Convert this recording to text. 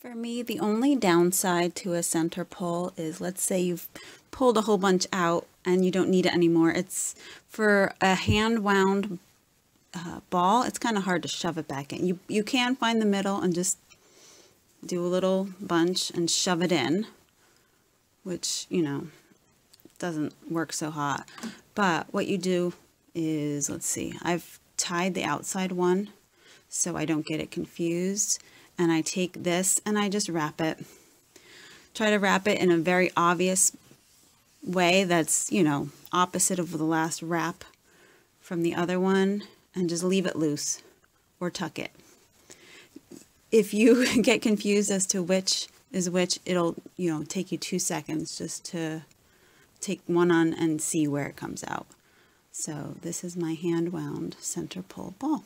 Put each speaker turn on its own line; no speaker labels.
For me, the only downside to a center pull is, let's say you've pulled a whole bunch out and you don't need it anymore. It's for a hand wound ball, it's kind of hard to shove it back in. You can find the middle and just do a little bunch and shove it in, which, you know, doesn't work so hot. But what you do is, let's see, I've tied the outside one so I don't get it confused. And I take this and I just wrap it. Try to wrap it in a very obvious way that's, you know, opposite of the last wrap from the other one, and just leave it loose or tuck it. If you get confused as to which is which, it'll, you know, take you 2 seconds just to take one on and see where it comes out. So this is my hand wound center pull ball.